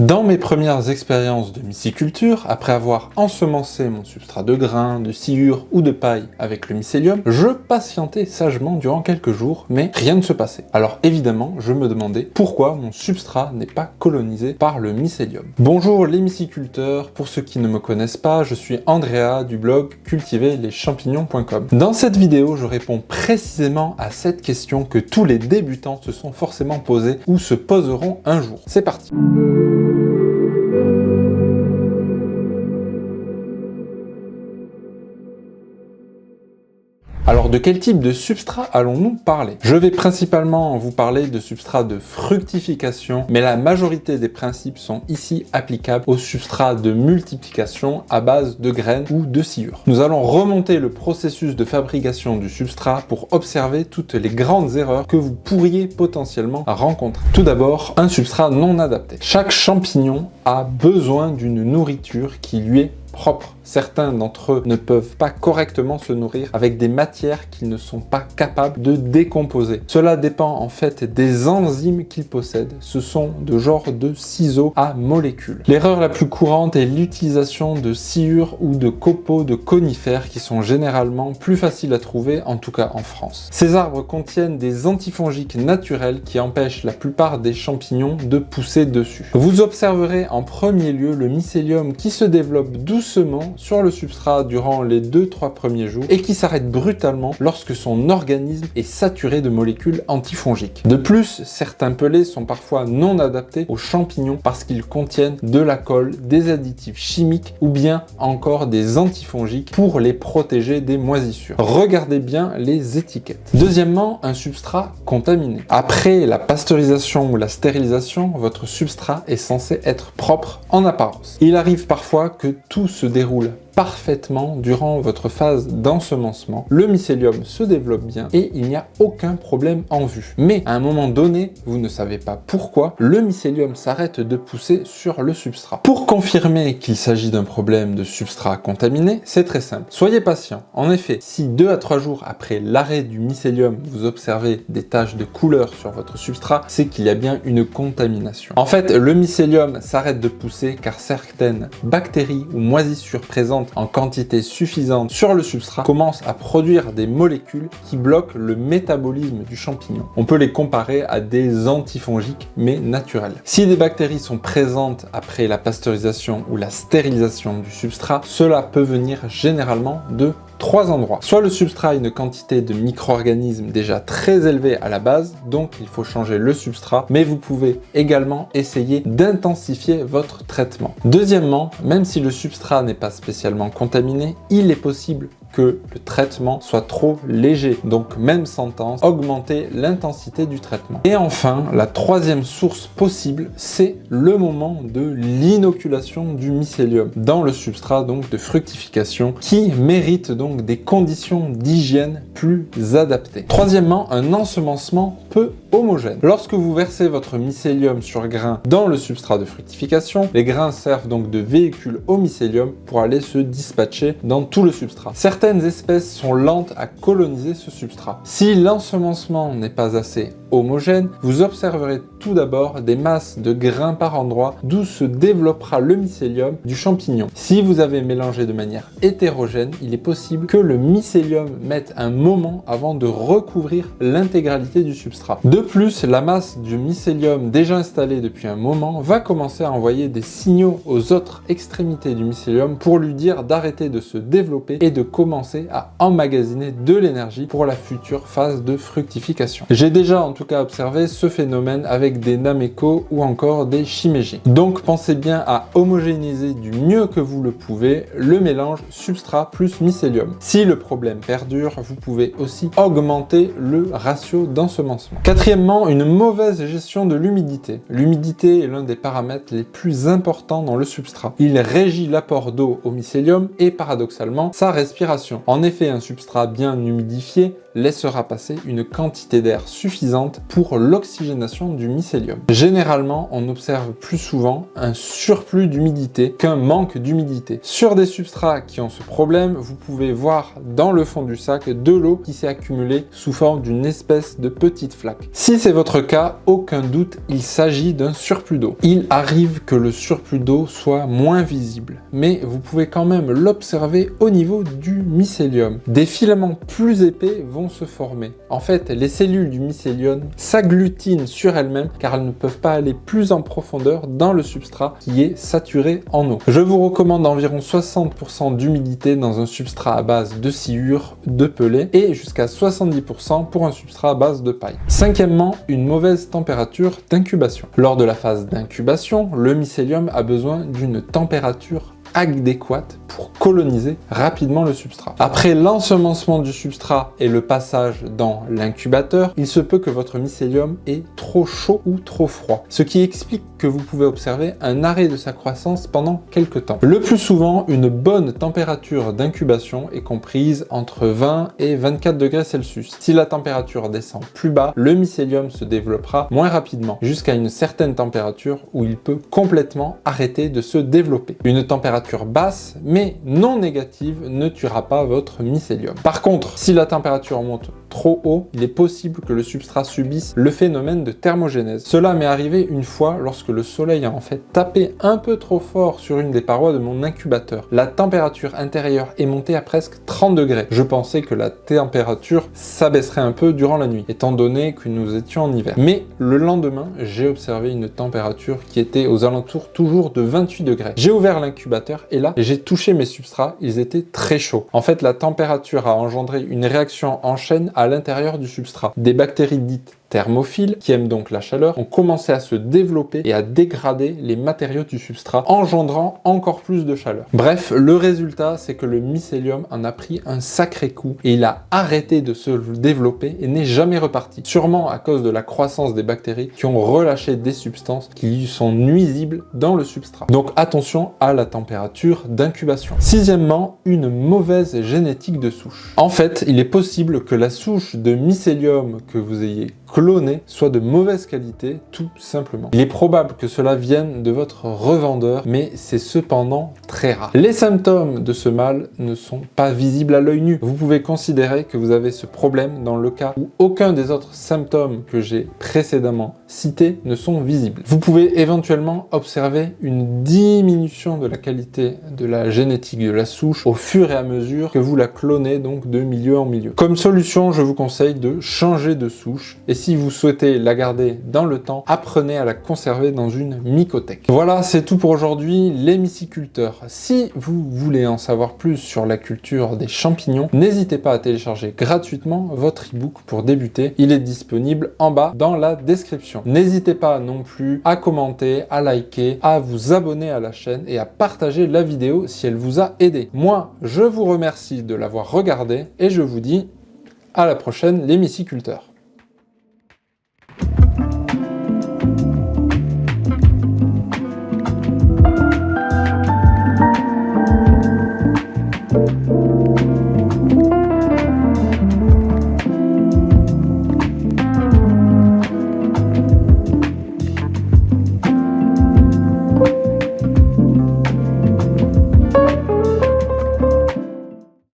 Dans mes premières expériences de myciculture, après avoir ensemencé mon substrat de grains, de sciure ou de paille avec le mycélium, je patientais sagement durant quelques jours, mais rien ne se passait. Alors évidemment, je me demandais pourquoi mon substrat n'est pas colonisé par le mycélium. Bonjour les myciculteurs, pour ceux qui ne me connaissent pas, je suis Andrea du blog cultiverleschampignons.com. Dans cette vidéo, je réponds précisément à cette question que tous les débutants se sont forcément posés ou se poseront un jour. C'est parti! Alors de quel type de substrat allons-nous parler? Je vais principalement vous parler de substrats de fructification, mais la majorité des principes sont ici applicables aux substrats de multiplication à base de graines ou de sciure. Nous allons remonter le processus de fabrication du substrat pour observer toutes les grandes erreurs que vous pourriez potentiellement rencontrer. Tout d'abord, un substrat non adapté. Chaque champignon a besoin d'une nourriture qui lui est propre. Certains d'entre eux ne peuvent pas correctement se nourrir avec des matières qu'ils ne sont pas capables de décomposer. Cela dépend en fait des enzymes qu'ils possèdent. Ce sont de genre de ciseaux à molécules. L'erreur la plus courante est l'utilisation de sciure ou de copeaux de conifères qui sont généralement plus faciles à trouver, en tout cas en France. Ces arbres contiennent des antifongiques naturels qui empêchent la plupart des champignons de pousser dessus. Vous observerez en premier lieu le mycélium qui se développe doucement sur le substrat durant les 2-3 premiers jours et qui s'arrête brutalement lorsque son organisme est saturé de molécules antifongiques. De plus, certains pelés sont parfois non adaptés aux champignons parce qu'ils contiennent de la colle, des additifs chimiques ou bien encore des antifongiques pour les protéger des moisissures. Regardez bien les étiquettes. Deuxièmement, un substrat contaminé. Après la pasteurisation ou la stérilisation, votre substrat est censé être propre en apparence. Il arrive parfois que tout se déroule parfaitement durant votre phase d'ensemencement. Le mycélium se développe bien et il n'y a aucun problème en vue. Mais à un moment donné, vous ne savez pas pourquoi, le mycélium s'arrête de pousser sur le substrat. Pour confirmer qu'il s'agit d'un problème de substrat contaminé, c'est très simple. Soyez patient. En effet, si 2 à 3 jours après l'arrêt du mycélium, vous observez des taches de couleur sur votre substrat, c'est qu'il y a bien une contamination. En fait, le mycélium s'arrête de pousser car certaines bactéries ou moisissures présentes en quantité suffisante sur le substrat commencent à produire des molécules qui bloquent le métabolisme du champignon. On peut les comparer à des antifongiques mais naturels. Si des bactéries sont présentes après la pasteurisation ou la stérilisation du substrat, cela peut venir généralement de 3 endroits. Soit le substrat a une quantité de micro-organismes déjà très élevée à la base, donc il faut changer le substrat, mais vous pouvez également essayer d'intensifier votre traitement. Deuxièmement, même si le substrat n'est pas spécialement contaminé, il est possible que le traitement soit trop léger. Donc même sentence, augmenter l'intensité du traitement. Et enfin, la troisième source possible, c'est le moment de l'inoculation du mycélium dans le substrat donc de fructification qui mérite donc des conditions d'hygiène plus adaptées. Troisièmement, un ensemencement peu homogène. Lorsque vous versez votre mycélium sur grain dans le substrat de fructification, les grains servent donc de véhicule au mycélium pour aller se dispatcher dans tout le substrat. Certaines espèces sont lentes à coloniser ce substrat. Si l'ensemencement n'est pas assez homogène, vous observerez tout d'abord des masses de grains par endroit d'où se développera le mycélium du champignon. Si vous avez mélangé de manière hétérogène, il est possible que le mycélium mette un moment avant de recouvrir l'intégralité du substrat. De plus, la masse du mycélium déjà installée depuis un moment va commencer à envoyer des signaux aux autres extrémités du mycélium pour lui dire d'arrêter de se développer et de commencer à emmagasiner de l'énergie pour la future phase de fructification. J'ai déjà en tout cas observé ce phénomène avec des namécos ou encore des shimeji. Donc pensez bien à homogénéiser du mieux que vous le pouvez le mélange substrat plus mycélium. Si le problème perdure, vous pouvez aussi augmenter le ratio d'ensemencement. Quatrièmement, une mauvaise gestion de l'humidité. L'humidité est l'un des paramètres les plus importants dans le substrat. Il régit l'apport d'eau au mycélium et paradoxalement sa respiration. En effet, un substrat bien humidifié laissera passer une quantité d'air suffisante pour l'oxygénation du mycélium. Généralement, on observe plus souvent un surplus d'humidité qu'un manque d'humidité. Sur des substrats qui ont ce problème, vous pouvez voir dans le fond du sac de l'eau qui s'est accumulée sous forme d'une espèce de petite flaque. Si c'est votre cas, aucun doute, il s'agit d'un surplus d'eau. Il arrive que le surplus d'eau soit moins visible, mais vous pouvez quand même l'observer au niveau du mycélium. Des filaments plus épais vont se former. En fait, les cellules du mycélium s'agglutinent sur elles-mêmes car elles ne peuvent pas aller plus en profondeur dans le substrat qui est saturé en eau. Je vous recommande environ 60% d'humidité dans un substrat à base de sciure, de pellet et jusqu'à 70% pour un substrat à base de paille. Cinquièmement, une mauvaise température d'incubation. Lors de la phase d'incubation, le mycélium a besoin d'une température adéquate pour coloniser rapidement le substrat. Après l'ensemencement du substrat et le passage dans l'incubateur, il se peut que votre mycélium est trop chaud ou trop froid, ce qui explique que vous pouvez observer un arrêt de sa croissance pendant quelques temps. Le plus souvent, une bonne température d'incubation est comprise entre 20 et 24 degrés Celsius. Si la température descend plus bas, le mycélium se développera moins rapidement, jusqu'à une certaine température où il peut complètement arrêter de se développer. Une température basse, mais non négative, ne tuera pas votre mycélium. Par contre, si la température monte trop haut, il est possible que le substrat subisse le phénomène de thermogénèse. Cela m'est arrivé une fois lorsque le soleil a en fait tapé un peu trop fort sur une des parois de mon incubateur. La température intérieure est montée à presque 30 degrés. Je pensais que la température s'abaisserait un peu durant la nuit, étant donné que nous étions en hiver. Mais le lendemain, j'ai observé une température qui était aux alentours toujours de 28 degrés. J'ai ouvert l'incubateur et là, j'ai touché mes substrats, ils étaient très chauds. En fait, la température a engendré une réaction en chaîne à l'intérieur du substrat. Des bactéries dites thermophiles, qui aiment donc la chaleur, ont commencé à se développer et à dégrader les matériaux du substrat, engendrant encore plus de chaleur. Bref, le résultat, c'est que le mycélium en a pris un sacré coup et il a arrêté de se développer et n'est jamais reparti. Sûrement à cause de la croissance des bactéries qui ont relâché des substances qui lui sont nuisibles dans le substrat. Donc attention à la température d'incubation. Sixièmement, une mauvaise génétique de souche. En fait, il est possible que la souche de mycélium que vous ayez cloné soit de mauvaise qualité, tout simplement. Il est probable que cela vienne de votre revendeur, mais c'est cependant très rare. Les symptômes de ce mal ne sont pas visibles à l'œil nu. Vous pouvez considérer que vous avez ce problème dans le cas où aucun des autres symptômes que j'ai précédemment cités ne sont visibles. Vous pouvez éventuellement observer une diminution de la qualité de la génétique de la souche au fur et à mesure que vous la clonez donc de milieu en milieu. Comme solution, je vous conseille de changer de souche et si vous souhaitez la garder dans le temps, apprenez à la conserver dans une mycothèque. Voilà, c'est tout pour aujourd'hui, les myciculteurs. Si vous voulez en savoir plus sur la culture des champignons, n'hésitez pas à télécharger gratuitement votre e-book pour débuter. Il est disponible en bas dans la description. N'hésitez pas non plus à commenter, à liker, à vous abonner à la chaîne et à partager la vidéo si elle vous a aidé. Moi, je vous remercie de l'avoir regardé et je vous dis à la prochaine les myciculteurs.